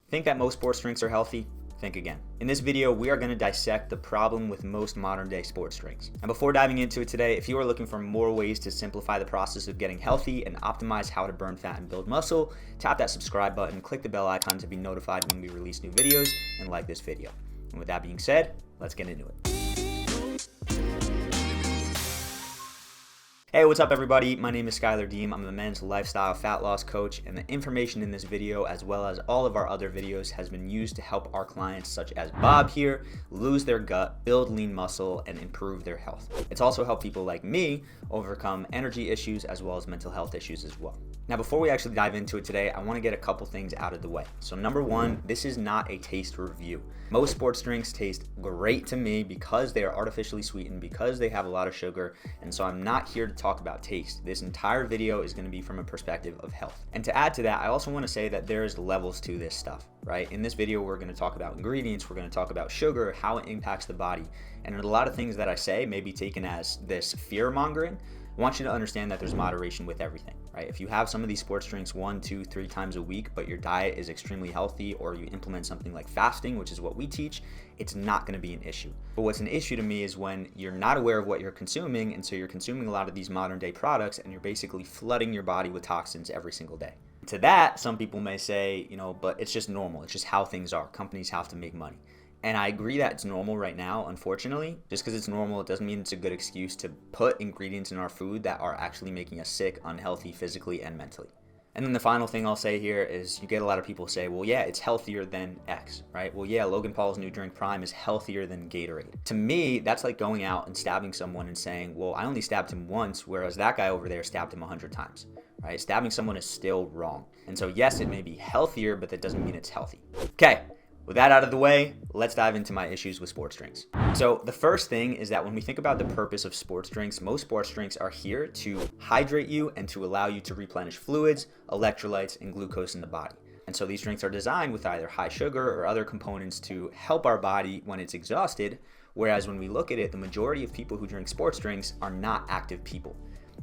Think that most sports drinks are healthy? Think again. In this video, we are going to dissect the problem with most modern day sports drinks. And before diving into it today, if you are looking for more ways to simplify the process of getting healthy and optimize how to burn fat and build muscle, tap that subscribe button, click the bell icon to be notified when we release new videos, and like this video. And with that being said, let's get into it. Hey, what's up everybody? My name is Skylar Deem. I'm a men's lifestyle fat loss coach, and the information in this video, as well as all of our other videos, has been used to help our clients such as Bob here lose their gut, build lean muscle, and improve their health. It's also helped people like me overcome energy issues as well as mental health issues as well. Now, before we actually dive into it today, I want to get a couple things out of the way. So number one, this is not a taste review. Most sports drinks taste great to me because they are artificially sweetened, because they have a lot of sugar, and so I'm not here to talk about taste. This entire video is going to be from a perspective of health. And to add to that, I also want to say that there's levels to this stuff, right? In this video, we're going to talk about ingredients, we're going to talk about sugar, how it impacts the body, and a lot of things that I say may be taken as this fear mongering. I want you to understand that there's moderation with everything, right? If you have some of these sports drinks 1, 2, 3 times a week, but your diet is extremely healthy, or you implement something like fasting, which is what we teach, it's not going to be an issue. But what's an issue to me is when you're not aware of what you're consuming, and so you're consuming a lot of these modern day products, and you're basically flooding your body with toxins every single day. To that, some people may say, but it's just normal. It's just how things are. Companies have to make money. And I agree that it's normal right now, unfortunately. Just because it's normal, it doesn't mean it's a good excuse to put ingredients in our food that are actually making us sick, unhealthy, physically and mentally. And then the final thing I'll say here is you get a lot of people say, well, yeah, it's healthier than X, right? Well, yeah, Logan Paul's new drink Prime is healthier than Gatorade. To me, that's like going out and stabbing someone and saying, well, I only stabbed him once, whereas that guy over there stabbed him 100 times, right? Stabbing someone is still wrong. And so yes, it may be healthier, but that doesn't mean it's healthy. Okay. With that out of the way, let's dive into my issues with sports drinks. So the first thing is that when we think about the purpose of sports drinks, most sports drinks are here to hydrate you and to allow you to replenish fluids, electrolytes, and glucose in the body. And so these drinks are designed with either high sugar or other components to help our body when it's exhausted, whereas when we look at it, the majority of people who drink sports drinks are not active people.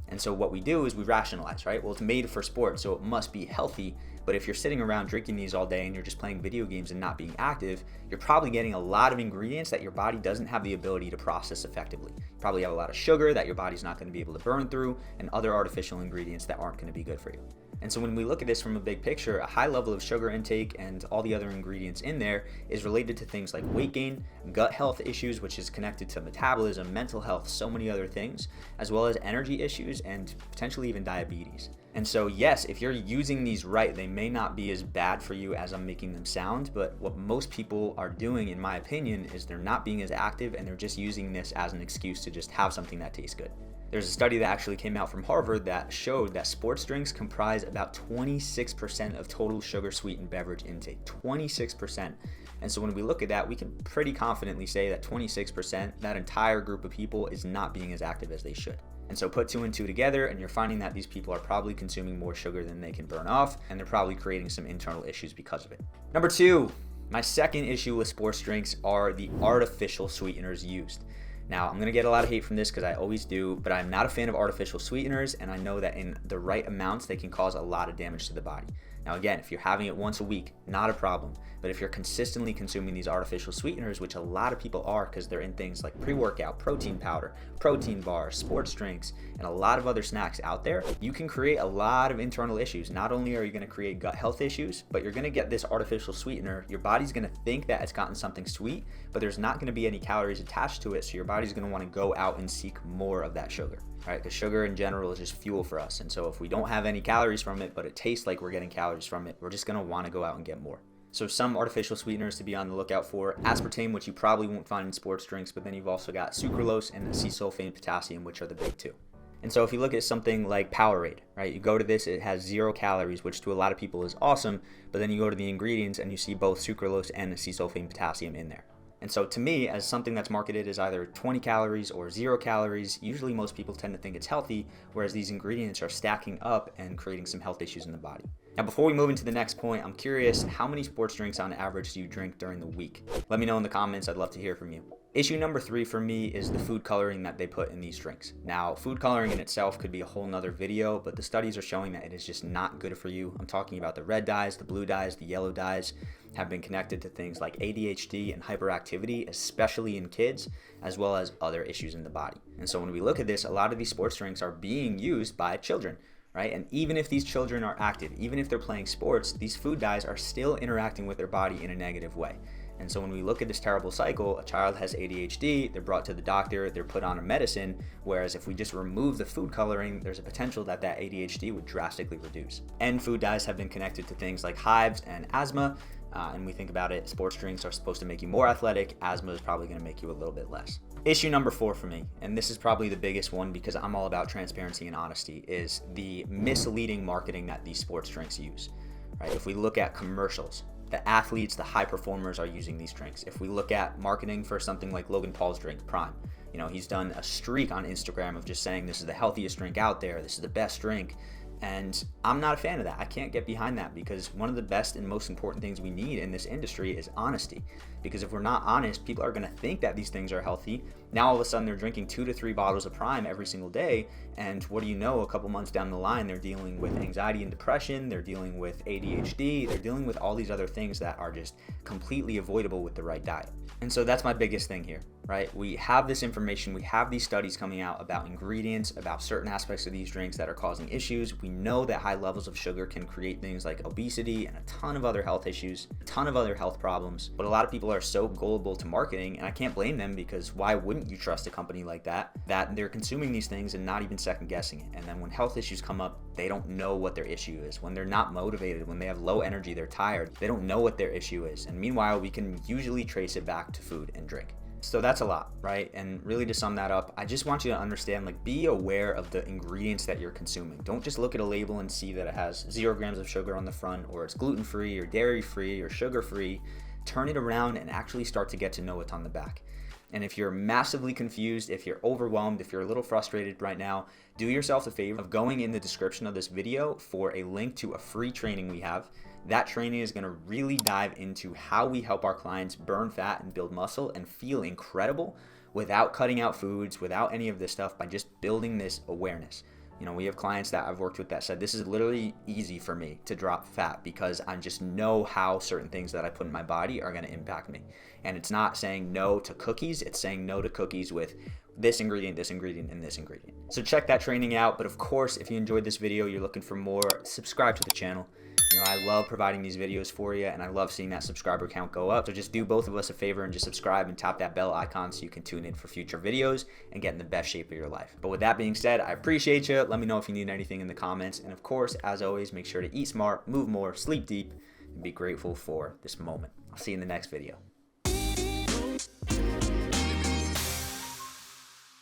And so what we do is we rationalize, right? Well, it's made for sports, so it must be healthy. But if you're sitting around drinking these all day and you're just playing video games and not being active, you're probably getting a lot of ingredients that your body doesn't have the ability to process effectively. You probably have a lot of sugar that your body's not going to be able to burn through, and other artificial ingredients that aren't going to be good for you. And so when we look at this from a big picture, a high level of sugar intake and all the other ingredients in there is related to things like weight gain, gut health issues, which is connected to metabolism, mental health, so many other things, as well as energy issues and potentially even diabetes. And so yes, if you're using these right, they may not be as bad for you as I'm making them sound, but what most people are doing, in my opinion, is they're not being as active and they're just using this as an excuse to just have something that tastes good. There's a study that actually came out from Harvard that showed that sports drinks comprise about 26% of total sugar sweetened beverage intake, 26%. And so when we look at that, we can pretty confidently say that 26%, that entire group of people, is not being as active as they should. And so put 2 and 2 together and you're finding that these people are probably consuming more sugar than they can burn off, and they're probably creating some internal issues because of it. Number 2, my second issue with sports drinks are the artificial sweeteners used. Now, I'm going to get a lot of hate from this because I always do, but I'm not a fan of artificial sweeteners, and I know that in the right amounts, they can cause a lot of damage to the body. Now, again, if you're having it once a week, not a problem. But if you're consistently consuming these artificial sweeteners, which a lot of people are because they're in things like pre-workout, protein powder, protein bars, sports drinks, and a lot of other snacks out there, you can create a lot of internal issues. Not only are you going to create gut health issues, but you're going to get this artificial sweetener. Your body's going to think that it's gotten something sweet, but there's not going to be any calories attached to it, so your body's going to want to go out and seek more of that sugar. Right, because sugar in general is just fuel for us. And so if we don't have any calories from it, but it tastes like we're getting calories from it, we're just going to want to go out and get more. So some artificial sweeteners to be on the lookout for: aspartame, which you probably won't find in sports drinks, but then you've also got sucralose and ACESULFAME potassium, which are the big two. And so if you look at something like powerade, right, you go to this, it has 0 calories, which to a lot of people is awesome, but then you go to the ingredients and you see both sucralose and ACESULFAME potassium in there. And so to me, as something that's marketed as either 20 calories or 0 calories, usually most people tend to think it's healthy, whereas these ingredients are stacking up and creating some health issues in the body. Now, before we move into the next point, I'm curious, how many sports drinks on average do you drink during the week? Let me know in the comments. I'd love to hear from you. Issue number 3 for me is the food coloring that they put in these drinks. Now, food coloring in itself could be a whole nother video, but the studies are showing that it is just not good for you. I'm talking about the red dyes, the blue dyes, the yellow dyes have been connected to things like ADHD and hyperactivity, especially in kids, as well as other issues in the body. And so when we look at this, a lot of these sports drinks are being used by children, right? And even if these children are active, even if they're playing sports, these food dyes are still interacting with their body in a negative way. And so when we look at this terrible cycle, a child has ADHD, they're brought to the doctor, they're put on a medicine, whereas if we just remove the food coloring, there's a potential that that ADHD would drastically reduce. And food dyes have been connected to things like hives and asthma, and we think about it, sports drinks are supposed to make you more athletic, asthma is probably going to make you a little bit less. Issue number 4 for me, and this is probably the biggest one because I'm all about transparency and honesty, is the misleading marketing that these sports drinks use, right? If we look at commercials, the athletes, the high performers are using these drinks. If we look at marketing for something like Logan Paul's drink, Prime, you know, he's done a streak on Instagram of just saying this is the healthiest drink out there, this is the best drink. And I'm not a fan of that. I can't get behind that because one of the best and most important things we need in this industry is honesty. Because if we're not honest, people are going to think that these things are healthy. Now all of a sudden they're drinking 2 to 3 bottles of Prime every single day. And what do you know, a couple months down the line, they're dealing with anxiety and depression. They're dealing with ADHD. They're dealing with all these other things that are just completely avoidable with the right diet. And so that's my biggest thing here, right? We have this information, we have these studies coming out about ingredients, about certain aspects of these drinks that are causing issues. We know that high levels of sugar can create things like obesity and a ton of other health issues, a ton of other health problems. But a lot of people are so gullible to marketing, and I can't blame them because why wouldn't you trust a company like that they're consuming these things and not even second guessing it? And then when health issues come up, they don't know what their issue is. When they're not motivated, when they have low energy, they're tired, they don't know what their issue is. And meanwhile, we can usually trace it back to food and drink. So that's a lot, right? And really to sum that up, I just want you to understand, like, be aware of the ingredients that you're consuming. Don't just look at a label and see that it has 0 grams of sugar on the front, or it's gluten-free or dairy-free or sugar-free. Turn it around and actually start to get to know what's on the back. And if you're massively confused, if you're overwhelmed, if you're a little frustrated right now, do yourself the favor of going in the description of this video for a link to a free training we have. That training is going to really dive into how we help our clients burn fat and build muscle and feel incredible without cutting out foods, without any of this stuff, by just building this awareness. You know, we have clients that I've worked with that said, this is literally easy for me to drop fat because I just know how certain things that I put in my body are going to impact me. And it's not saying no to cookies, it's saying no to cookies with this ingredient, and this ingredient. So check that training out. But of course, if you enjoyed this video, you're looking for more, subscribe to the channel. You know, I love providing these videos for you, and I love seeing that subscriber count go up. So just do both of us a favor and just subscribe and tap that bell icon so you can tune in for future videos and get in the best shape of your life. But with that being said, I appreciate you. Let me know if you need anything in the comments. And of course, as always, make sure to eat smart, move more, sleep deep, and be grateful for this moment. I'll see you in the next video.